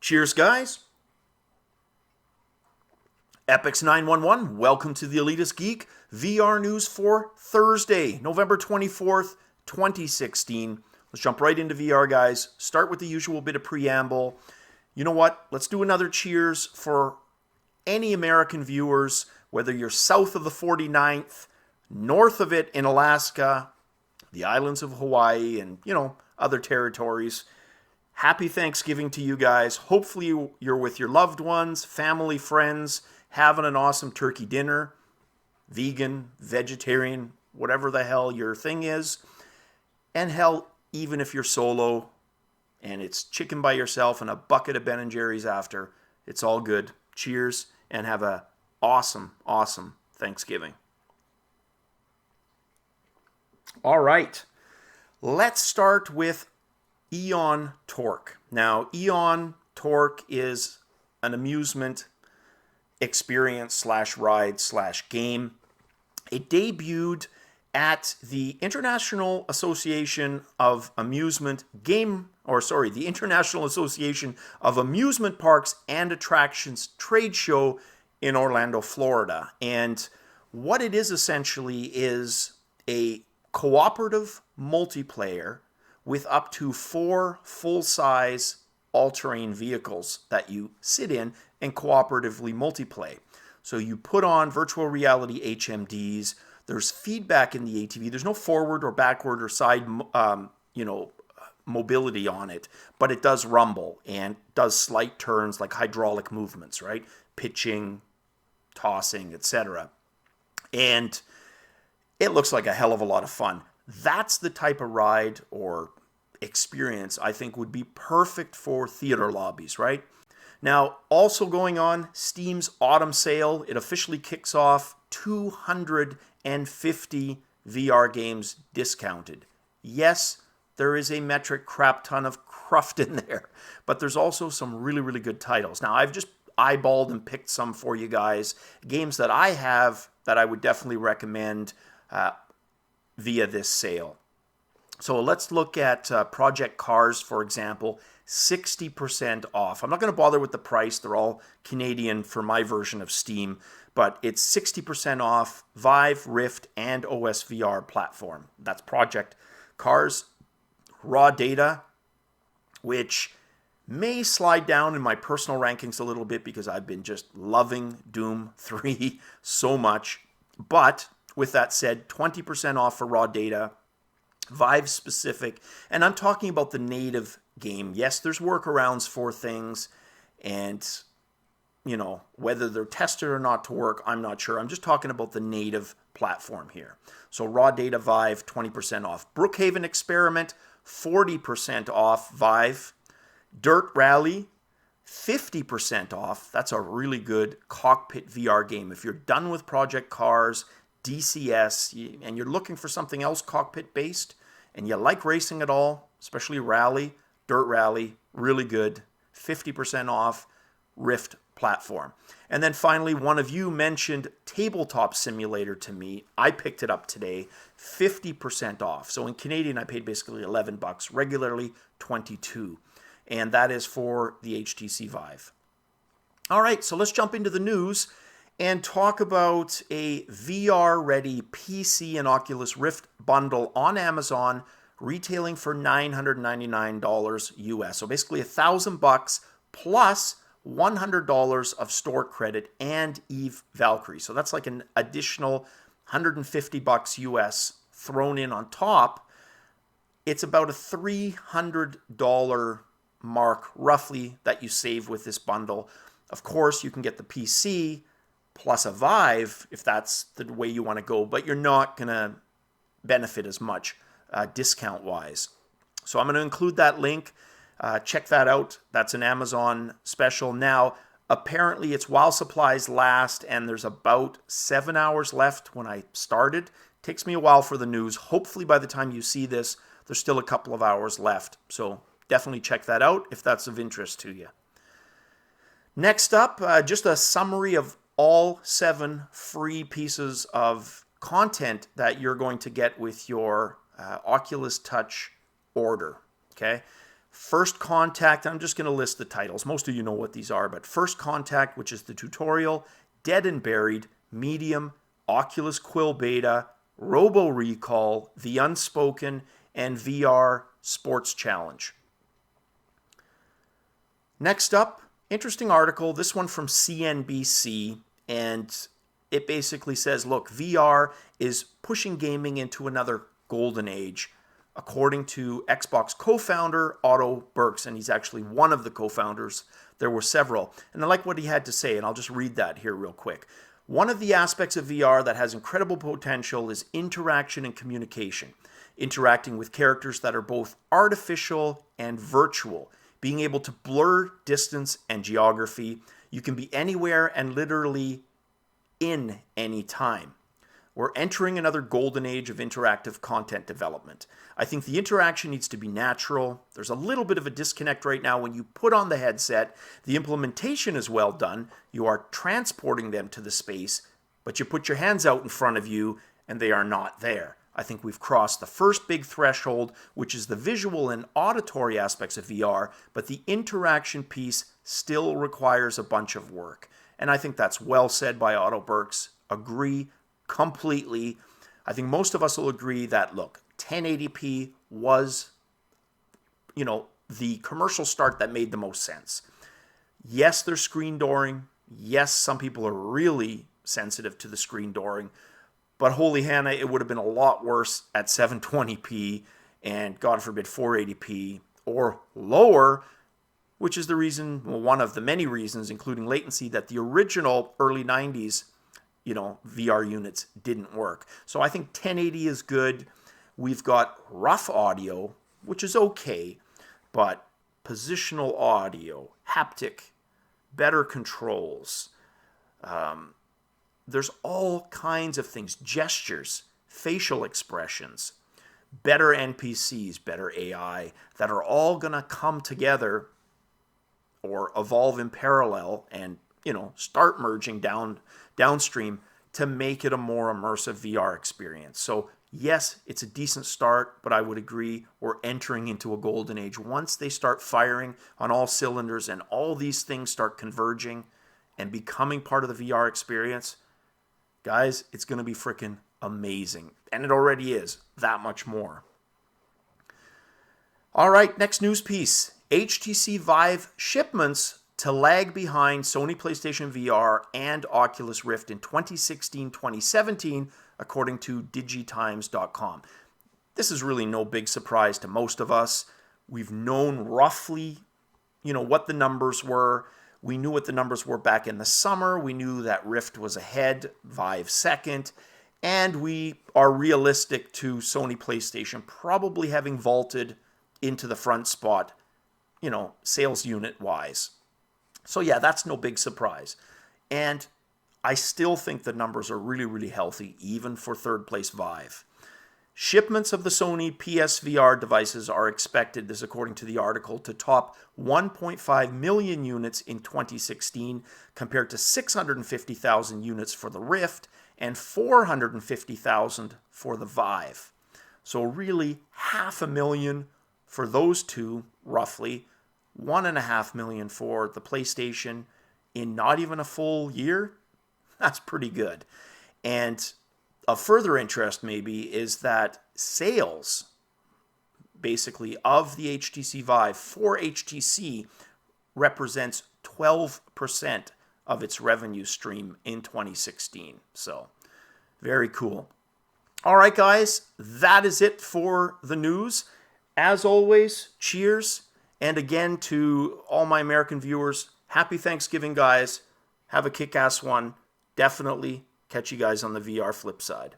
Cheers, guys. Epix911, welcome to the Elitist Geek VR news for Thursday, November 24th, 2016. Let's jump right into VR, guys. Start with the usual bit of preamble. You know what? Let's do another cheers for any American viewers, whether you're south of the 49th, north of it in Alaska, the islands of Hawaii, and, other territories. Happy Thanksgiving to you guys. Hopefully you're with your loved ones, family, friends, having an awesome turkey dinner, vegan, vegetarian, whatever the hell your thing is. And hell, even if you're solo and it's chicken by yourself and a bucket of Ben & Jerry's after, it's all good. Cheers, and have a awesome Thanksgiving. All right, let's start with Eon Torq. Now, Eon Torq is an amusement experience -- ride / game. It debuted at the International Association of Amusement the International Association of Amusement Parks and Attractions trade show in Orlando, Florida. And what it is essentially is a cooperative multiplayer with up to 4 full-size all-terrain vehicles that you sit in and cooperatively multiplay. So you put on virtual reality HMDs. There's feedback in the ATV. There's no forward or backward or side, mobility on it, but it does rumble and does slight turns like hydraulic movements, right? Pitching, tossing, etc. And it looks like a hell of a lot of fun. That's the type of ride or experience I think would be perfect for theater lobbies, right? Now, also going on, Steam's autumn sale. It officially kicks off 250 VR games discounted. Yes, there is a metric crap ton of cruft in there, but there's also some really good titles. Now, I've just eyeballed and picked some for you guys. Games that I have that I would definitely recommend via this sale. So let's look at Project Cars, for example, 60% off. I'm not going to bother with the price. They're all Canadian for my version of Steam, but it's 60% off Vive, Rift, and OS VR platform. That's Project Cars. Raw Data, which may slide down in my personal rankings a little bit because I've been just loving Doom 3 so much. But with that said, 20% off for Raw Data, Vive specific, and I'm talking about the native game. Yes, there's workarounds for things, and whether they're tested or not to work, I'm not sure. I'm just talking about the native platform here. So Raw Data, Vive, 20% off. Brookhaven Experiment, 40% off Vive. Dirt Rally, 50% off. That's a really good cockpit VR game. If you're done with Project Cars, DCS, and you're looking for something else cockpit-based, and you like racing at all, especially Rally, Dirt Rally, really good, 50% off, Rift platform. And then finally, one of you mentioned Tabletop Simulator to me. I picked it up today, 50% off. So in Canadian, I paid basically $11, regularly $22. And that is for the HTC Vive. All right, so let's jump into the news and talk about a VR-ready PC and Oculus Rift bundle on Amazon, retailing for $999 US. So basically $1,000 plus $100 of store credit and Eve Valkyrie. So that's like an additional $150 US thrown in on top. It's about a $300 mark roughly that you save with this bundle. Of course, you can get the PC plus a Vive if that's the way you want to go, but you're not going to benefit as much discount-wise. So I'm going to include that link. Check that out. That's an Amazon special. Now, apparently it's while supplies last, and there's about 7 hours left when I started. Takes me a while for the news. Hopefully by the time you see this, there's still a couple of hours left. So definitely check that out if that's of interest to you. Next up, just a summary of all 7 free pieces of content that you're going to get with your Oculus Touch order. Okay. First Contact, I'm just going to list the titles. Most of you know what these are, but First Contact, which is the tutorial, Dead and Buried, Medium, Oculus Quill Beta, Robo Recall, The Unspoken, and VR Sports Challenge. Next up, interesting article, this one from CNBC, and it basically says, look, VR is pushing gaming into another golden age, according to Xbox co-founder Otto Burks, and he's actually one of the co-founders. There were several, and I like what he had to say, and I'll just read that here real quick. One of the aspects of VR that has incredible potential is interaction and communication, interacting with characters that are both artificial and virtual, being able to blur distance and geography. You can be anywhere and literally in any time. We're entering another golden age of interactive content development. I think the interaction needs to be natural. There's a little bit of a disconnect right now when you put on the headset. The implementation is well done. You are transporting them to the space, but you put your hands out in front of you and they are not there. I think we've crossed the first big threshold, which is the visual and auditory aspects of VR, but the interaction piece still requires a bunch of work. And I think that's well said by Otto Burks. Agree completely. I think most of us will agree that, look, 1080p was, the commercial start that made the most sense. Yes, there's screen dooring. Yes, some people are really sensitive to the screen dooring. But holy Hannah, it would have been a lot worse at 720p and, God forbid, 480p or lower, which is the reason, well, one of the many reasons, including latency, that the original early 90s, VR units didn't work. So I think 1080 is good. We've got rough audio, which is okay, but positional audio, haptic, better controls, there's all kinds of things, gestures, facial expressions, better NPCs, better AI, that are all going to come together or evolve in parallel and, start merging downstream to make it a more immersive VR experience. So yes, it's a decent start, but I would agree we're entering into a golden age. Once they start firing on all cylinders and all these things start converging and becoming part of the VR experience, guys, it's going to be freaking amazing. And it already is that much more. All right, next news piece. HTC Vive shipments to lag behind Sony PlayStation VR and Oculus Rift in 2016-2017, according to DigiTimes.com. This is really no big surprise to most of us. We've known roughly, what the numbers were. We knew what the numbers were back in the summer. We knew that Rift was ahead, Vive second, and we are realistic to Sony PlayStation probably having vaulted into the front spot, sales unit wise. So yeah, that's no big surprise. And I still think the numbers are really, really healthy, even for third place Vive. Shipments of the Sony PSVR devices are expected, this according to the article, to top 1.5 million units in 2016 compared to 650,000 units for the Rift and 450,000 for the Vive. So really 500,000 for those two, roughly, 1.5 million for the PlayStation in not even a full year. That's pretty good. And of further interest maybe is that sales, basically, of the HTC Vive for HTC represents 12% of its revenue stream in 2016. So, very cool. All right, guys, that is it for the news. As always, cheers. And again, to all my American viewers, happy Thanksgiving, guys. Have a kick-ass one. Definitely catch you guys on the VR flip side.